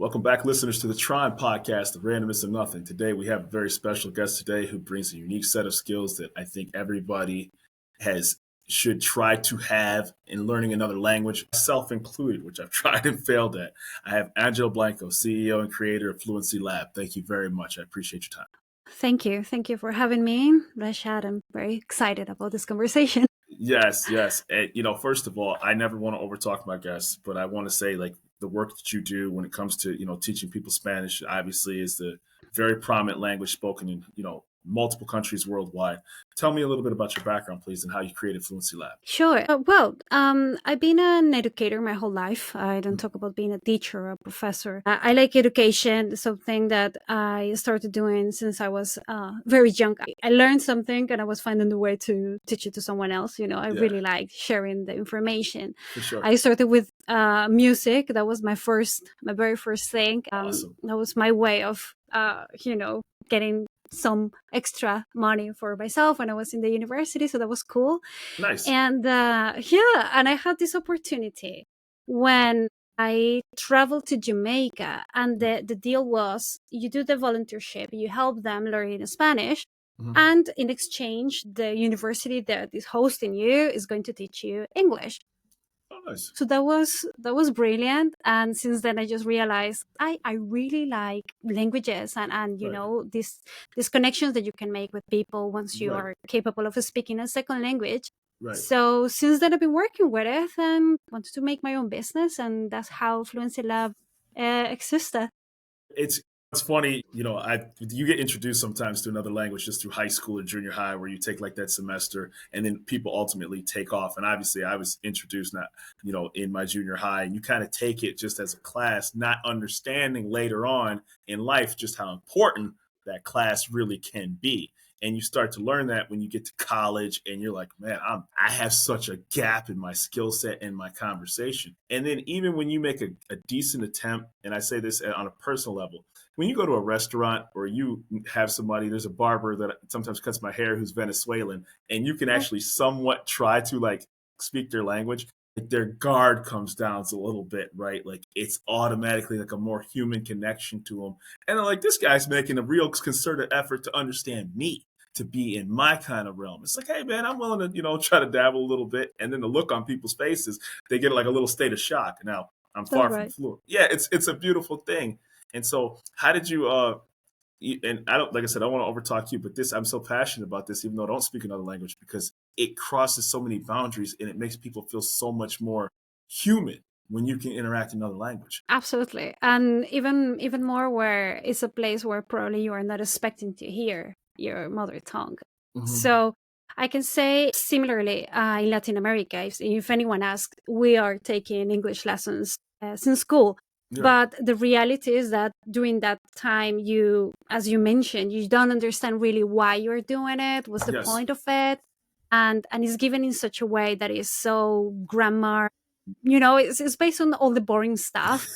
Welcome back, listeners, to the T.R.O.N podcast, The Randomness of Nothing. Today, we have a very special guest today who brings a unique set of skills that I think everybody should try to have in learning another language, self included, which I've tried and failed at. I have Angela Blanco, CEO and creator of Fluency Lab. Thank you very much. I appreciate your time. Thank you. Thank you for having me, Rashad. I'm very excited about this conversation. Yes. And, first of all, I never want to overtalk my guests, but I want to say, the work that you do when it comes to, teaching people Spanish, obviously is the very prominent language spoken in, multiple countries worldwide. Tell me a little bit about your background, please, and how you created Fluency Lab. Sure. I've been an educator my whole life. I don't talk about being a teacher or a professor. I like education, something that I started doing since I was very young. I learned something and I was finding the way to teach it to someone else. I really like sharing the information. For sure. I started with music. That was my very first thing. Awesome. That was my way of, getting some extra money for myself when I was in the university. So that was cool. Nice. And and I had this opportunity when I traveled to Jamaica, and the deal was you do the volunteership, you help them learning Spanish, and in exchange, the university that is hosting you is going to teach you English. Nice. So that was brilliant. And since then I just realized I really like languages and these connections that you can make with people once you are capable of speaking a second language. Right. So since then I've been working with it and wanted to make my own business, and that's how Fluency Lab existed. It's funny, you get introduced sometimes to another language just through high school or junior high, where you take like that semester, and then people ultimately take off. And obviously, I was introduced in my junior high, and you kind of take it just as a class, not understanding later on in life just how important that class really can be. And you start to learn that when you get to college, and you're like, man, I have such a gap in my skill set and my conversation. And then even when you make a decent attempt, and I say this on a personal level, when you go to a restaurant or you have somebody, there's a barber that sometimes cuts my hair who's Venezuelan, and you can actually somewhat try to speak their language, their guard comes down a little bit, right? Like it's automatically like a more human connection to them. And they're like, this guy's making a real concerted effort to understand me, to be in my kind of realm. It's like, hey man, I'm willing to, try to dabble a little bit. And then the look on people's faces, they get like a little state of shock. Now I'm far from fluent. Yeah, it's a beautiful thing. And so how did you, and I don't, like I said, I don't want to overtalk you, but I'm so passionate about this, even though I don't speak another language, because it crosses so many boundaries and it makes people feel so much more human when you can interact in another language. Absolutely. And even more where it's a place where probably you are not expecting to hear your mother tongue. So I can say similarly in Latin America, if anyone asks, we are taking English lessons since school. Yeah. But the reality is that during that time, as you mentioned, you don't understand really why you're doing it, what's the point of it. And it's given in such a way that is so grammar, it's based on all the boring stuff.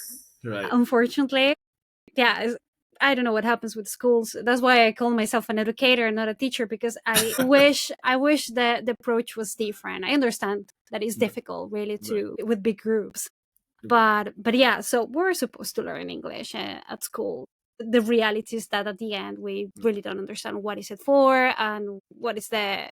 Right. Unfortunately. Yeah. I don't know what happens with schools. That's why I call myself an educator and not a teacher, because I wish that the approach was different. I understand that it's difficult really with big groups. But yeah, so we're supposed to learn English at school. The reality is that at the end, we really don't understand what is it for and what is the,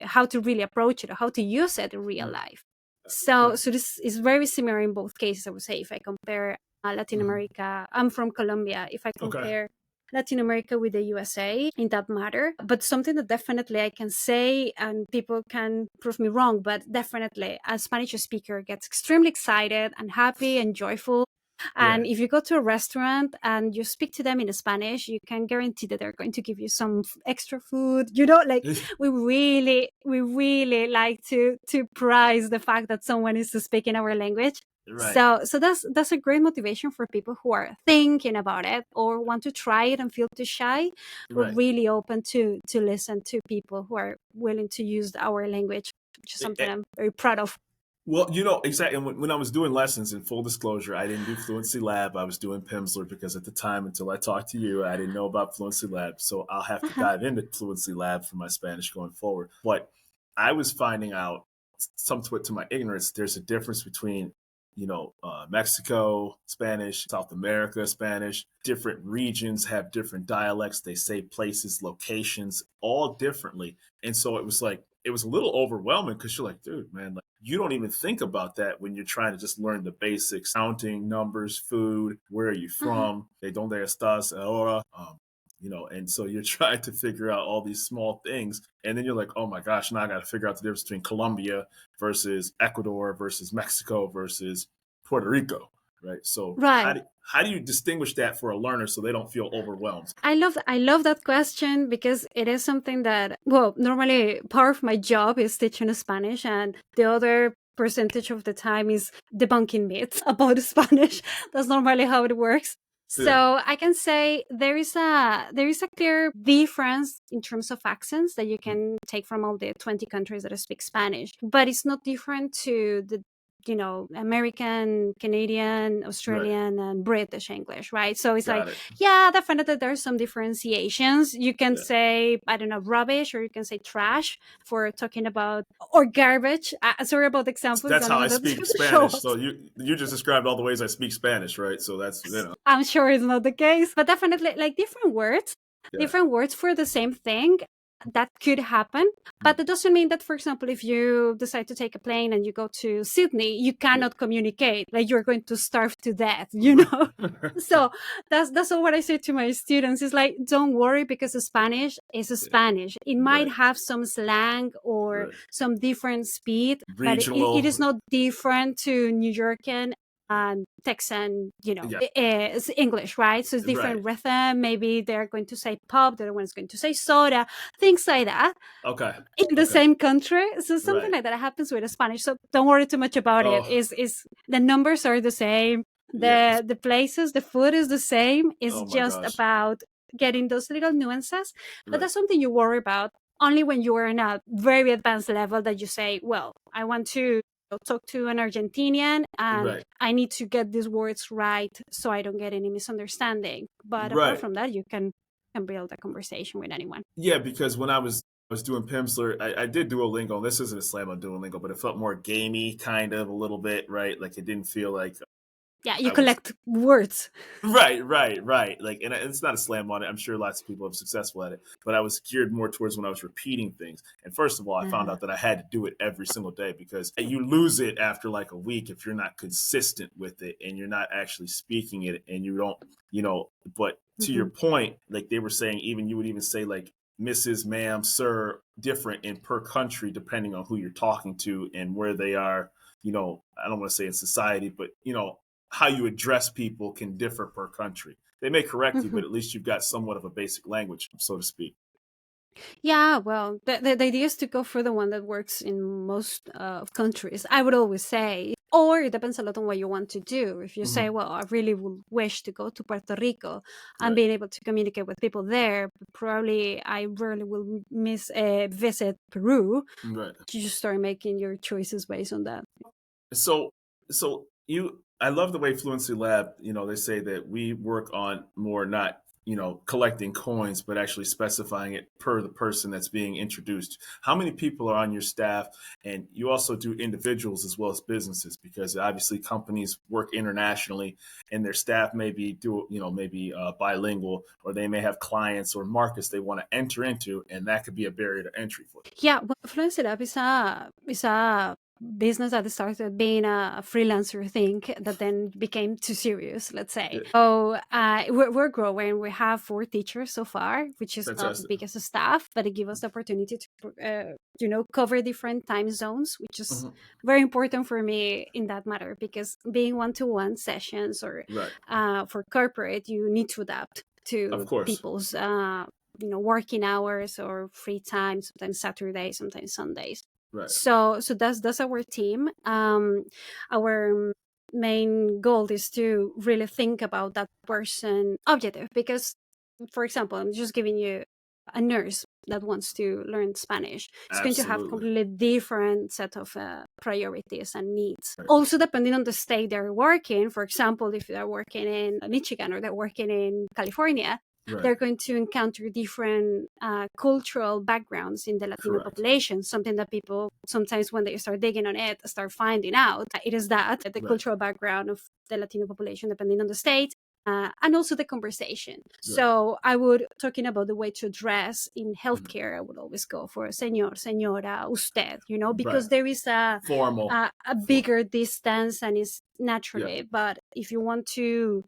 how to really approach it or how to use it in real life. So this is very similar in both cases, I would say. If I compare Latin America, I'm from Colombia. If I compare Latin America with the USA in that matter, but something that definitely I can say, and people can prove me wrong, but definitely a Spanish speaker gets extremely excited and happy and joyful. And if you go to a restaurant and you speak to them in Spanish, you can guarantee that they're going to give you some extra food. We really like to prize the fact that someone is speaking our language. Right. So that's a great motivation for people who are thinking about it or want to try it and feel too shy. We're really open to listen to people who are willing to use our language, which is something I'm very proud of. Well, exactly. And when I was doing lessons, in full disclosure, I didn't do Fluency Lab. I was doing Pimsleur because at the time, until I talked to you, I didn't know about Fluency Lab. So I'll have to dive into Fluency Lab for my Spanish going forward. But I was finding out, somewhat to my ignorance, there's a difference between Mexico, Spanish, South America, Spanish. Different regions have different dialects. They say places, locations, all differently. And so it was a little overwhelming because you're like, dude, man, like you don't even think about that when you're trying to just learn the basics, counting, numbers, food, where are you Uh-huh. from? De donde estás ahora? And so you're trying to figure out all these small things. And then you're like, oh my gosh, now I got to figure out the difference between Colombia versus Ecuador versus Mexico versus Puerto Rico, right? So Right. how do you distinguish that for a learner so they don't feel overwhelmed? I love that question because it is something that, well, normally part of my job is teaching Spanish, and the other percentage of the time is debunking myths about Spanish. That's normally how it works. Yeah, So I can say there is a clear difference in terms of accents that you can take from all the 20 countries that speak Spanish, but it's not different to the American, Canadian, right. Australian, and British English, right? So it's like, Got it. yeah, definitely there's some differentiations. You can Yeah. say, I don't know, rubbish, or you can say trash for talking about, or garbage. Sorry about examples. That's I how I mean, speak that's show Spanish. So us. you just described all the ways I speak Spanish, right? So I'm sure it's not the case, but definitely like yeah. different words for the same thing. That could happen, but that doesn't mean that, for example, if you decide to take a plane and you go to Sydney, you Yeah. cannot communicate. Like you're going to starve to death, you know. So that's all what I say to my students is like, don't worry, because Spanish is Yeah. Spanish. It might Right. have some slang or Right. some different speed, but it is Regional. not different to New Yorker and Texan, Yeah. it's English, right? So it's Right. different rhythm. Maybe they're going to say pub, the other one's going to say soda, things like that Okay. in the Okay. same country. So something Right. like that happens with Spanish. So don't worry too much about it. Oh, Is the numbers are the same, yeah. the places, the food is the same. It's Oh my just gosh. about getting those little nuances. But Right. that's something you worry about only when you are in a very advanced level, that you say, well, I want to talk to an Argentinian and Right. I need to get these words right so I don't get any misunderstanding. But apart Right. from that, you can build a conversation with anyone. Yeah, because when I was doing Pimsleur, I did Duolingo. This isn't a slam on Duolingo, but it felt more gamey, kind of a little bit, right? Like it didn't feel like Yeah, you I was collect words. right. Like, and it's not a slam on it. I'm sure lots of people are successful at it, but I was geared more towards when I was repeating things. And first of all, I found Uh-huh. out that I had to do it every single day because you lose it after like a week if you're not consistent with it and you're not actually speaking it and you don't, but to your Mm-hmm. point, like they were saying, even you would even say like Mrs., ma'am, sir, different in per country depending on who you're talking to and where they are. I don't want to say in society, but how you address people can differ per country. They may correct you, Mm-hmm. but at least you've got somewhat of a basic language, so to speak. Yeah, well, the idea is to go for the one that works in most countries, I would always say. Or it depends a lot on what you want to do. If you say, Mm-hmm. well, I really would wish to go to Puerto Rico and Right. being able to communicate with people there, probably I rarely will visit Peru. Right. You just start making your choices based on that. So, I love the way Fluency Lab, they say that we work on more not, collecting coins, but actually specifying it per the person that's being introduced. How many people are on your staff? And you also do individuals as well as businesses, because obviously companies work internationally and their staff may be maybe bilingual, or they may have clients or markets they want to enter into, and that could be a barrier to entry for them. Yeah, well, Fluency Lab is a business that started being a freelancer thing that then became too serious, let's say. Yeah. So we're growing. We have 4 teachers so far, which is not the Fantastic. biggest staff, but it gives us the opportunity to, cover different time zones, which is Mhm. very important for me in that matter, because being one-to-one sessions or Right. for corporate, you need to adapt Of to course. people's working hours or free time, sometimes Saturdays, sometimes Sundays. Right. So that's our team. Our main goal is to really think about that person objective, because, for example, I'm just giving you a nurse that wants to learn Spanish. It's going to have Absolutely. completely different set of priorities and needs. Right. Also, depending on the state they're working. For example, if they're working in Michigan or they're working in California, Right. They're going to encounter different cultural backgrounds in the Latino Correct. population, something that people sometimes, when they start digging on it, start finding out. It is that the Right. cultural background of the Latino population, depending on the state, and also the conversation. Right. So I would, talking about the way to dress in Mhm. healthcare, I would always go for señor, señora, usted, Right. because there is Formal. a For. bigger distance and is Yeah. naturally. But if you want to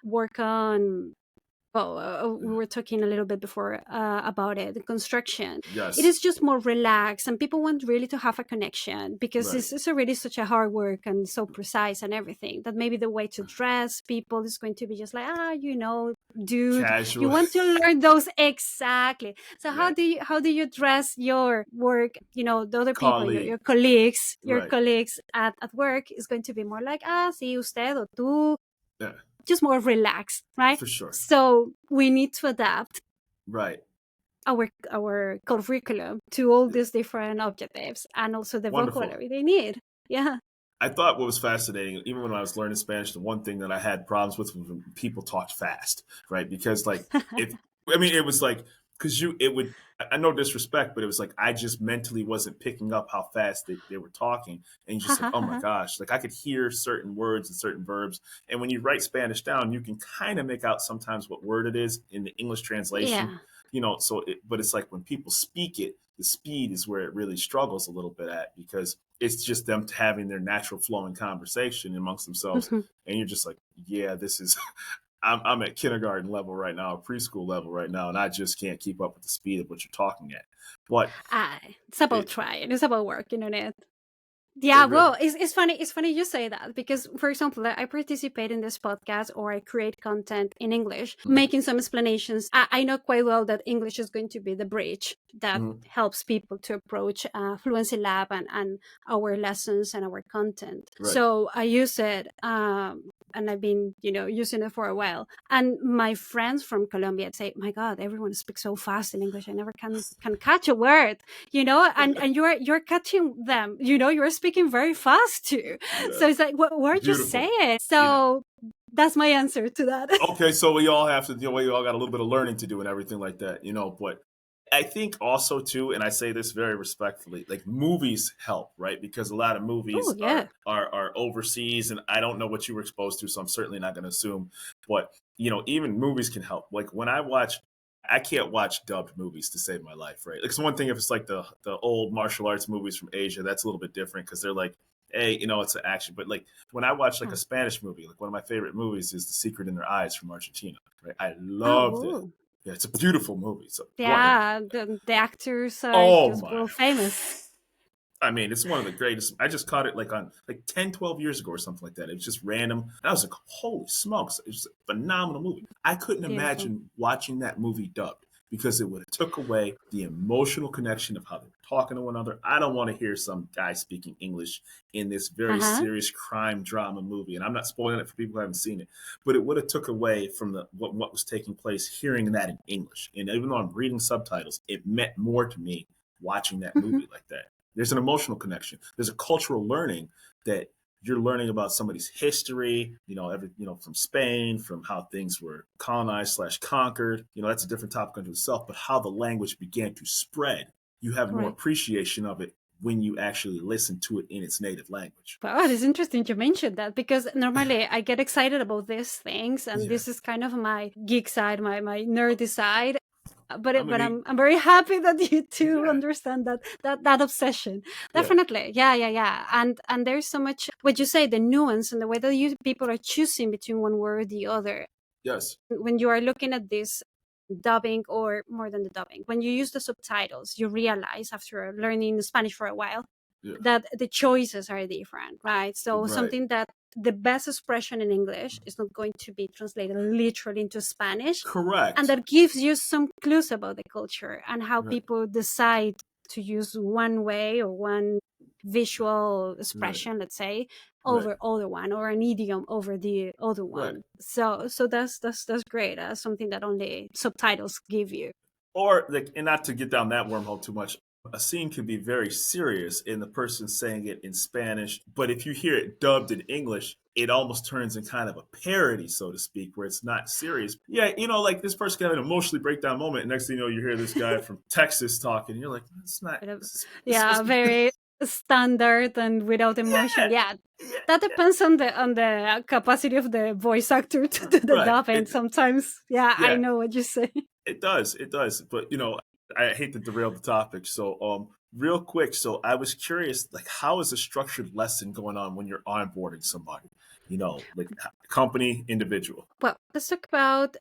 work on, well, we were talking a little bit before about it, the construction. It Yes. is just more relaxed, and people want really to have a connection because Right. it's already such a hard work and so precise and everything that maybe the way to dress people is going to be just like, dude, you Casual. want to learn those exactly. So Yeah. how do you dress your work? The other people, your, Colleague. your colleagues, your Right. colleagues at work is going to be more like, sí, usted o tú, Yeah. just more relaxed, right? For sure. So we need to adapt Right. our curriculum to all these different objectives and also the Wonderful. vocabulary they need. Yeah. I thought what was fascinating, even when I was learning Spanish, the one thing that I had problems with was when people talked fast, right? Because like if I mean it was like because it would I no disrespect, but it was like I just mentally wasn't picking up how fast they were talking. And just like, oh my gosh, like I could hear certain words and certain verbs. And when you write Spanish down, you can kind of make out sometimes what word it is in the English translation, Yeah. but it's like when people speak it, the speed is where it really struggles a little bit at because it's just them having their natural flowing conversation amongst themselves. Mhm. And you're just like, yeah, this is, I'm at kindergarten level right now, preschool level right now, and I just can't keep up with the speed of what you're talking at. But It's about it, trying. It's about working on it. it Yeah, really, well, it's funny. It's funny you say that because, for example, I participate in this podcast or I create content in English, mhm, making some explanations. I know quite well that English is going to be the bridge that mhm, helps people to approach Fluency Lab and our lessons and our content. right. So I use it, and I've been, using it for a while. And my friends from Colombia say, "My God, everyone speaks so fast in English. I never can catch a word." And you're catching them, you're speaking very fast too. Yeah, So it's like, where'd you say beautiful. it? You know, So that's my answer to that. okay, so we all have to, we all got a little bit of learning to do and everything like that. But I think also too, and I say this very respectfully, like movies help, right? Because a lot of Oh, movies yeah. are overseas, and I don't know what you were exposed to, so I'm certainly not going to assume. But even movies can help. Like when I can't watch dubbed movies to save my life, right? Like it's one thing if it's like the old martial arts movies from Asia, that's a little bit different because they're like, hey, it's an action. But like when I watch like a Huh. Spanish movie, like one of my favorite movies is The Secret in Their Eyes from Argentina. Right? I loved it. Oh, Yeah, it's a beautiful movie. It's a wonderful. yeah. The actors are Oh just my. world famous. I mean, it's one of the greatest. I just caught it like on like 10, 12 years ago or something like that. It was just random. And I was like, holy smokes. It was a phenomenal movie. I couldn't Beautiful. imagine watching that movie dubbed because it would have took away the emotional connection of how they're talking to one another. I don't want to hear some guy speaking English in this very Uh-huh. serious crime drama movie. And I'm not spoiling it for people who haven't seen it, but it would have took away from what was taking place hearing that in English. And even though I'm reading subtitles, it meant more to me watching that Mhm. movie like that. There's an emotional connection. There's a cultural learning that you're learning about somebody's history, from Spain, from how things were colonized/conquered. That's a different topic unto itself, but how the language began to spread. You have more Correct. appreciation of it when you actually listen to it in its native language. Wow, it's interesting you mentioned that because normally I get excited about these things, and Yeah. this is kind of my geek side, my nerdy side. But I but mean, I'm very happy that you too yeah. understand that obsession. Yeah. Definitely, yeah. And there's so much what you say, the nuance and the way that people are choosing between one word or the other. Yes. When you are looking at this dubbing, or more than the dubbing, when you use the subtitles, you realize after learning Spanish for a while Yeah. that the choices are different, right? So Right. something that the best expression in English is not going to be translated literally into Spanish. And Correct. that gives you some clues about the culture and how Right. people decide to use one way or one visual Right. expression, let's say, Right. over other one, or an idiom over the other Right. one. So that's great. Something that only subtitles give you. Or like, and not to get down that wormhole too much, a scene can be very serious and the person saying it in Spanish, but if you hear it dubbed in English, it almost turns in kind of a parody, so to speak, where it's not serious. Yeah, like this person can have an emotionally breakdown moment, and next thing you know, you hear this guy from Texas talking, and you're like, it's not. It's Yeah, supposed to be. very standard and without emotion. Yeah, Yeah, yeah, that yeah. depends on the capacity of the voice actor to do the Right. dubbing. Sometimes, yeah, I Yeah, know what you say. it does. It does. But I hate to derail the topic. So real quick, so I was curious, like how is a structured lesson going on when you're onboarding somebody? Like company, individual. Well, let's talk about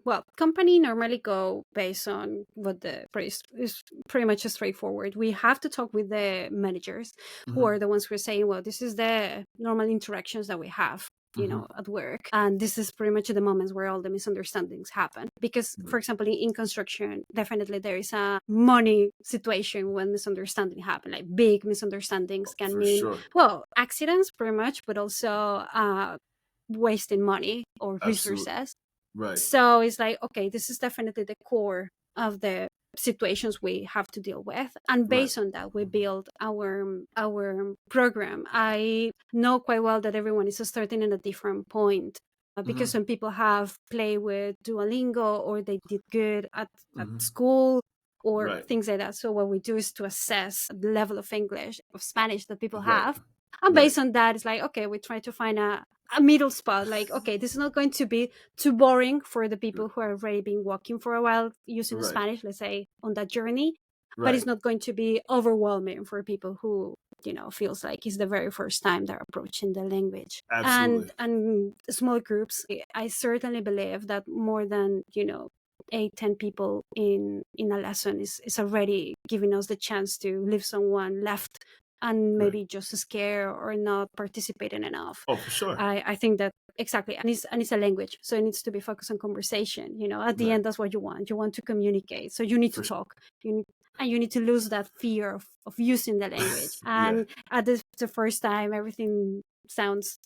well, company normally go based on what the price is pretty much straightforward. We have to talk with the managers who Hmm. are the ones who are saying, well, this is the normal interactions that we have, Hmm. at work. And this is pretty much the moments where all the misunderstandings happen. Because, for example, in construction, definitely there is a money situation when misunderstanding happen. Like big misunderstandings can For mean, sure. well, accidents pretty much, but also wasting money or Absolutely. resources. Right. So it's like, okay, this is definitely the core of the situations we have to deal with, and Right. based on that we build our program. I know quite well that everyone is starting in a different point, because Hmm. some people have played with Duolingo or they did good at Hmm. school or Right. things like that. So what we do is to assess the level of English, of Spanish that people Right. have, and Right. based on that it's like, okay, we try to find a middle spot. Like, okay, this is not going to be too boring for the people who are already been walking for a while using Right. Spanish, let's say, on that journey, but it's Right. not going to be overwhelming for people who feels like it's the very first time they're approaching the language. and Absolutely. and small groups, I certainly believe that more than 8-10 people in a lesson is already giving us the chance to leave someone left and Right. maybe just scared or not participating enough. Oh, for sure. I think that exactly, and it's a language, so it needs to be focused on conversation. At the Right. end, that's what you want. You want to communicate, so you need to For sure. talk. You need to lose that fear of using the language. Yeah. And at the first time, everything sounds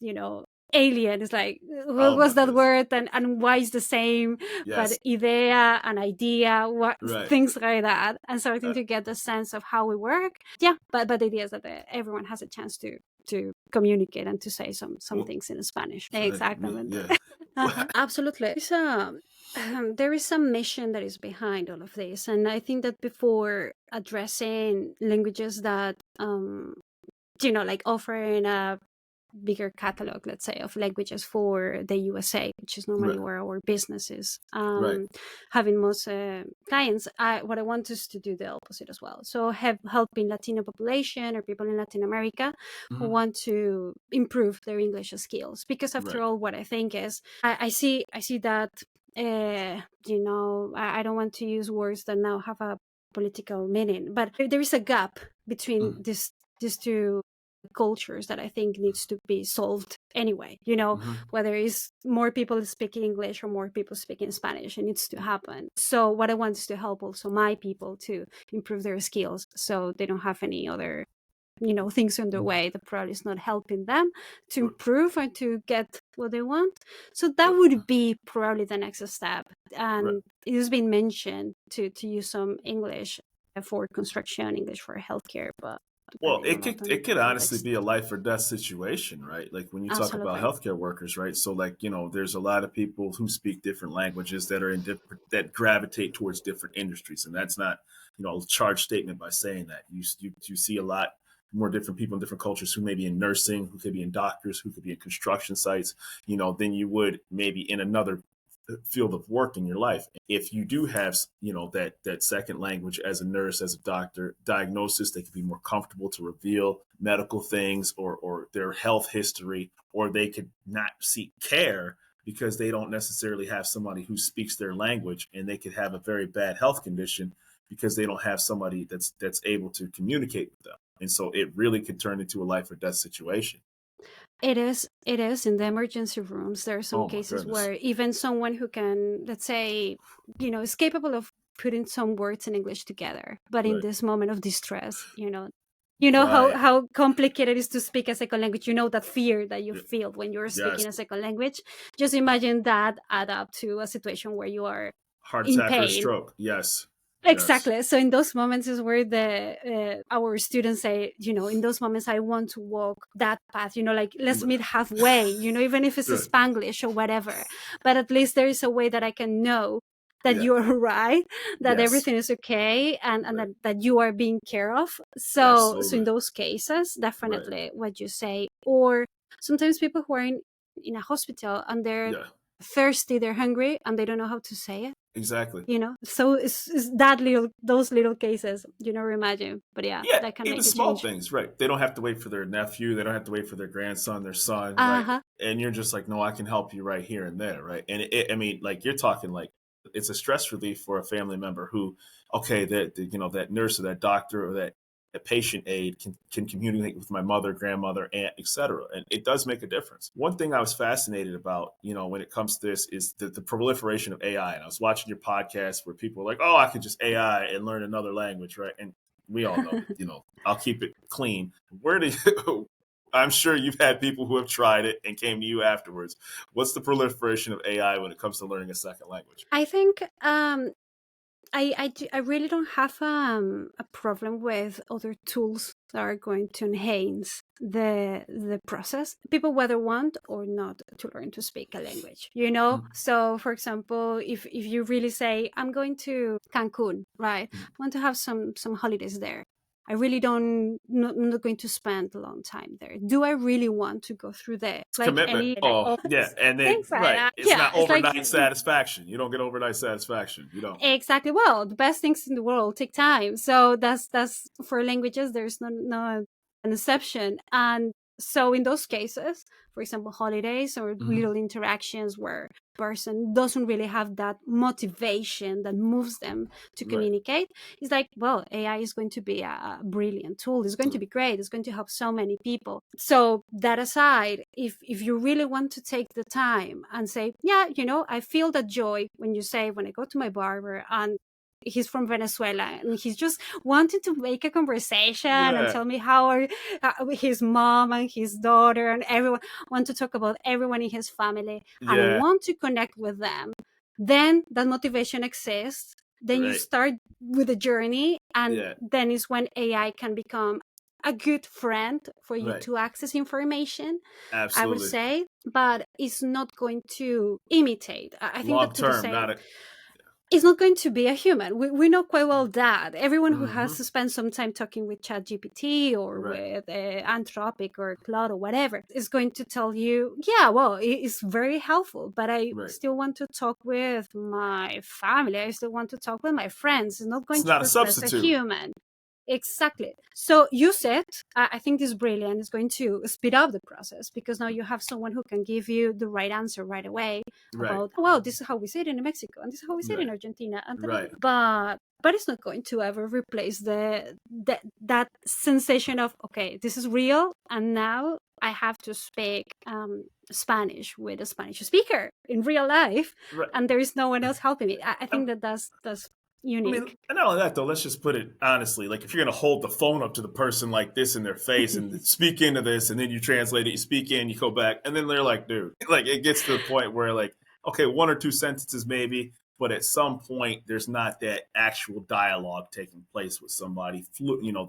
alien. It's like, what Oh was my that goodness. word, and why is the same? But Yes. idea and idea, what Right. things like that, and starting Uh, to get the sense of how we work. Yeah, but the idea is that everyone has a chance to communicate and to say some well, things in Spanish. yeah. Exactamente. Absolutely. There is some mission that is behind all of this, and I think that before addressing languages that like offering a bigger catalog, let's say, of languages for the USA, which is normally Right. where our business is Right. having most clients. What I want is to do the opposite as well. So helping Latino population or people in Latin America who Hmm. want to improve their English skills. Because after Right. all, what I think is, I see that I don't want to use words that now have a political meaning, but there is a gap between Hmm. these two cultures that I think needs to be solved anyway. Hmm. Whether it's more people speaking English or more people speaking Spanish, it needs to happen. So what I want is to help also my people to improve their skills, so they don't have any other things in their way that probably is not helping them to improve and to get what they want. So that would be probably the next step. Right. And it has been mentioned to use some English for construction, English for healthcare, but Well, depending a it lot could on it the could honestly context. be a life or death situation, right? Like when you talk about Absolutely. healthcare workers, right? So like, there's a lot of people who speak different languages that are in different that gravitate towards different industries. And that's not, a charged statement by saying that. You see a lot more different people in different cultures who may be in nursing, who could be in doctors, who could be in construction sites, than you would maybe in another field of work in your life. If you do have, that second language as a nurse, as a doctor, diagnosis, they can be more comfortable to reveal medical things or their health history, or they could not seek care because they don't necessarily have somebody who speaks their language, and they could have a very bad health condition because they don't have somebody that's able to communicate with them. And so it really could turn into a life or death situation. It is in the emergency rooms. There are some Oh my cases goodness. where even someone who can, let's say, is capable of putting some words in English together, but in Right. this moment of distress, you know how Right. how complicated it is to speak a second language. That fear that you feel when you're Yes. speaking a second language. Just imagine that add up to a situation where you are Heart in attack or pain. stroke. Yes. Yes. Exactly. So in those moments is where the our students say, in those moments I want to walk that path. Like let's meet halfway. Even if it's a Good. Spanglish or whatever, but at least there is a way that I can know that Yeah. you are right, that Yes. everything is okay, and Right. that you are being care of. So in Absolutely. those cases, Right. definitely what you say. Or sometimes people who are in a hospital and they're Yeah. thirsty, they're hungry, and they don't know how to say it. Exactly. So it's those little cases, imagine. But yeah, Yeah, that can even make a small change. things, right? They don't have to wait for their nephew. They don't have to wait for their grandson, their son, right? Uh-huh. And you're just like, no, I can help you right here and there, right? And I mean, like you're talking like it's a stress relief for a family member who, okay, that nurse or that doctor or that patient aide can communicate with my mother, grandmother, aunt, etc. And it does make a difference. One thing I was fascinated about, when it comes to this, is the proliferation of AI. And I was watching your podcast where people were like, "Oh, I could just AI and learn another language," right? And we all know that, I'll keep it clean. Where do you, I'm sure you've had people who have tried it and came to you afterwards. What's the proliferation of AI when it comes to learning a second language? I think I really don't have a problem with other tools that are going to enhance the process. People whether want or not to learn to speak a language, Mm-hmm. So, for example, if you really say, I'm going to Cancun, right? I want to have some holidays there. I really I'm not going to spend a long time there. Do I really want to go through the It's like commitment. any Oh, yeah. And then, things like right. that? It's Yeah, not it's like overnight satisfaction. You don't get overnight satisfaction. You don't. exactly. Well, the best things in the world take time. So that's for languages. There's no an exception. And so in those cases, for example, holidays or Mm-hmm. little interactions where person doesn't really have that motivation that moves them to Right. communicate, it's like, well, AI is going to be a brilliant tool. It's going to be great. It's going to help so many people. So that aside, if you really want to take the time and say, yeah, I feel that joy when you say, when I go to my barber and he's from Venezuela and he's just wanting to make a conversation and Yeah. tell me how are his mom and his daughter and everyone want to talk about everyone in his family, and I Yeah. want to connect with them, then that motivation exists. Then you Right. start with the journey, and Yeah. then is when AI can become a good friend for you Right. to access information, I would Absolutely. say, but it's not going to imitate. I think Long that to the term, same, not a. it's not going to be a human. We know quite well that everyone who has Mm-hmm. to spend some time talking with ChatGPT or Right. with Anthropic or Claude or whatever is going to tell you, yeah, well, it's very helpful, but I Right. still want to talk with my family. I still want to talk with my friends. It's not It's going to not a replace a substitute. human. Exactly. So use it. I think this is brilliant. It's going to speed up the process because now you have someone who can give you the right answer right away Right. about, well, this is how we say it in Mexico and this is how we say it in Right. Argentina. And Right. but it's not going to ever replace that sensation of, okay, this is real, and now I have to speak Spanish with a Spanish speaker in real life, Right. and there is no one else helping me. I think Um, that's I mean, unique. and not only that though. Let's just put it honestly. Like if you're gonna hold the phone up to the person like this in their face and speak into this, and then you translate it, you speak in, you go back, and then they're like, dude, like it gets to the point where like, okay, one or two sentences maybe, but at some point there's not that actual dialogue taking place with somebody.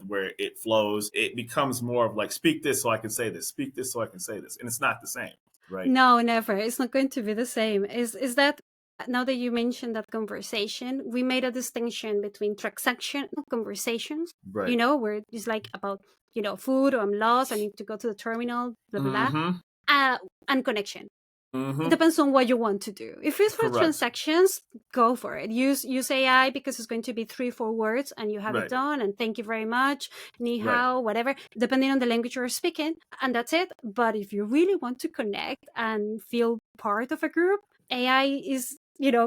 Where it flows. It becomes more of like, speak this so I can say this, speak this so I can say this, and it's not the same, right? No, never. It's not going to be the same. Is that now that you mentioned that conversation, we made a distinction between transactional conversations, Right. where it's like about, food, or I'm lost, I need to go to the terminal, blah blah blah, Mm-hmm. and connection. It Mm-hmm. depends on what you want to do. If it's for Correct. transactions, go for it. Use AI because it's going to be 3-4 words and you have it Right. done. And thank you very much, ni Right. hao, whatever, depending on the language you're speaking, and that's it. But if you really want to connect and feel part of a group, AI is,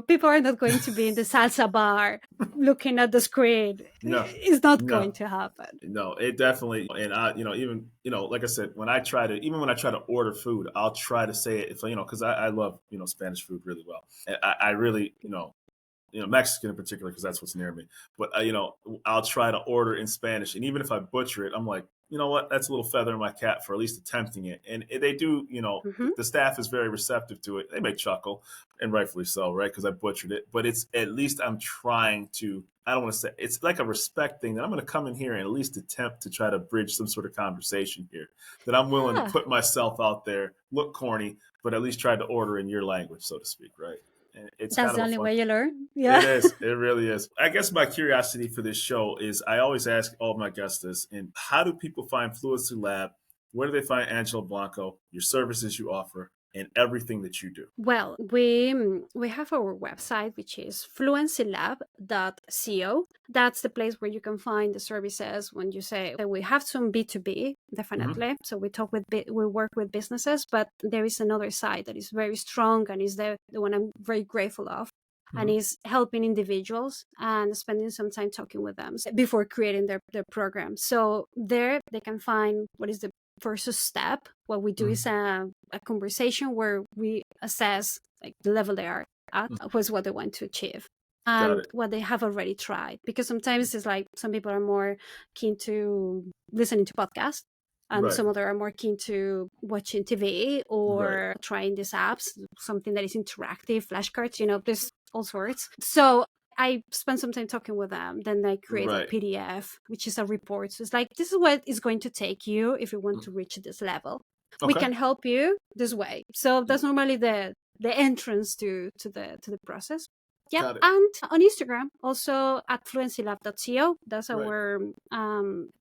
people are not going to be in the salsa bar looking at the screen. No. It's not going No. to happen. No, it definitely, and even, like I said, even when I try to order food, I'll try to say it, if, because I love, Spanish food really well. And I really, Mexican in particular, because that's what's near me. But, I'll try to order in Spanish. And even if I butcher it, I'm like, you know what, that's a little feather in my cap for at least attempting it. And they do, Hmm. the staff is very receptive to it. They may chuckle, and rightfully so, right? Because I butchered it. But it's at least I'm trying to, I don't want to say, it's like a respect thing that I'm going to come in here and at least attempt to try to bridge some sort of conversation here. That I'm willing to Yeah, put myself out there, look corny, but at least try to order in your language, so to speak, right? And it's that's kind the of a only fun way you learn. it Yeah. is. It really is. I guess my curiosity for this show is I always ask all of my guests this, and how do people find Fluency Lab? Where do they find Angela Blanco, your services you offer, and everything that you do? Well, we have our website, which is fluencylab.co. That's the place where you can find the services. When you say that we have some B2B, Hmm. definitely. So we talk with we work with businesses, but there is another side that is very strong and is the one I'm very grateful of. And Hmm. is helping individuals and spending some time talking with them before creating their program. So there they can find what is the first step. What we do is Hmm. a conversation where we assess like the level they are at, was what they want to achieve, Got and it. what they have already tried. Because sometimes it's like some people are more keen to listening to podcasts, and Right. some other are more keen to watching TV Right. or trying these apps, something that is interactive, flashcards, there's all sorts. So I spend some time talking with them. Then I create a Right. PDF, which is a report. So it's like, this is what it's going to take you if you want to Mm. reach this level. We Okay. can help you this way. So Yeah. that's normally the entrance to the process. Yeah. Got it. And on Instagram, also at fluencylab.co. That's Right. our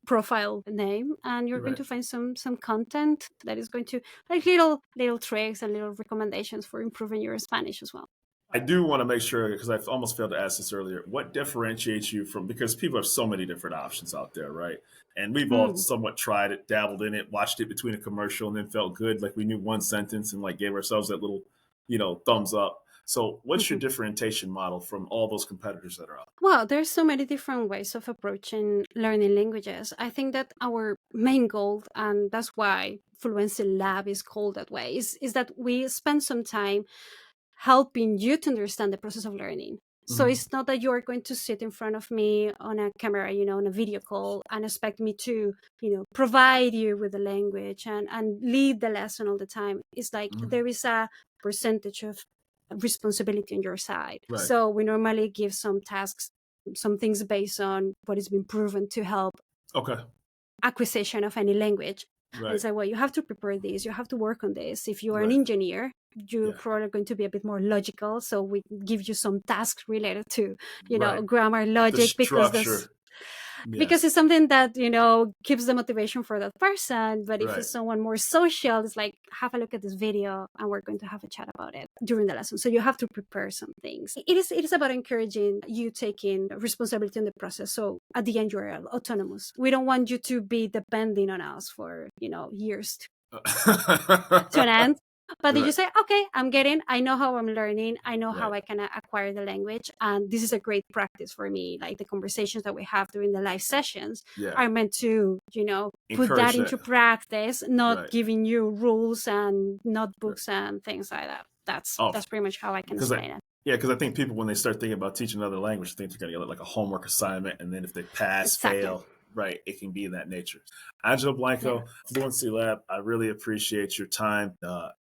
profile name. And you're going Right. to find some content that is going to like little tricks and little recommendations for improving your Spanish as well. I do want to make sure because I've almost failed to ask this earlier. What differentiates you from because people have so many different options out there, right? And we've all Mm. somewhat tried it, dabbled in it, watched it between a commercial, and then felt good, like we knew one sentence and like gave ourselves that little, thumbs up. So, what's your Mhm. differentiation model from all those competitors that are out Well, there's so many different ways of approaching learning languages. I think that our main goal, and that's why Fluency Lab is called that way, is that we spend some time helping you to understand the process of learning. there? So it's not that you are going to sit in front of me on a camera, on a video call and expect me to, provide you with the language and lead the lesson all the time. It's like Hmm. there is a percentage of responsibility on your side. Right. So we normally give some tasks, some things based on what has been proven to help Okay. acquisition of any language, and Right. say, well, you have to prepare this, you have to work on this. If you are an Right. engineer, you're Yeah. probably going to be a bit more logical, so we give you some tasks related to Right. grammar, The logic, because this structure. because Yes. it's something that keeps the motivation for that person. But if Right. it's someone more social, it's like, have a look at this video and we're going to have a chat about it during the lesson. So you have to prepare some things. It is about encouraging you taking responsibility in the process. So at the end, you're autonomous. We don't want you to be depending on us for years to an end. But did you Right. say, okay, I know how I'm learning, I know how Right. I can acquire the language, and this is a great practice for me. Like the conversations that we have during the live sessions Yeah. are meant to, put Encourage that that. into practice, not Right. giving you rules and Right. notebooks and things like that. That's Oh, that's pretty much how I can because I explain it. yeah, because I think people when they start thinking about teaching another language, think they're going to get like a homework assignment, and then if they pass, Exactly. fail, right, it can be in that nature. Angelo Yeah. Blanco, Fluency Lab, I really appreciate your time.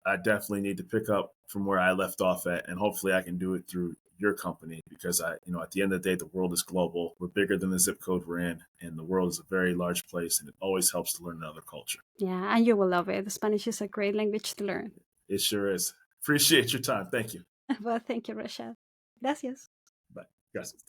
I definitely need to pick up from where I left off at, and hopefully I can do it through your company because at the end of the day, the world is global. We're bigger than the zip code we're in, and the world is a very large place, and it always helps to learn another culture. Yeah, and you will love it. Spanish is a great language to learn. It sure is. Appreciate your time. Thank you. Well, thank you, Rashad. Gracias. Bye. Gracias.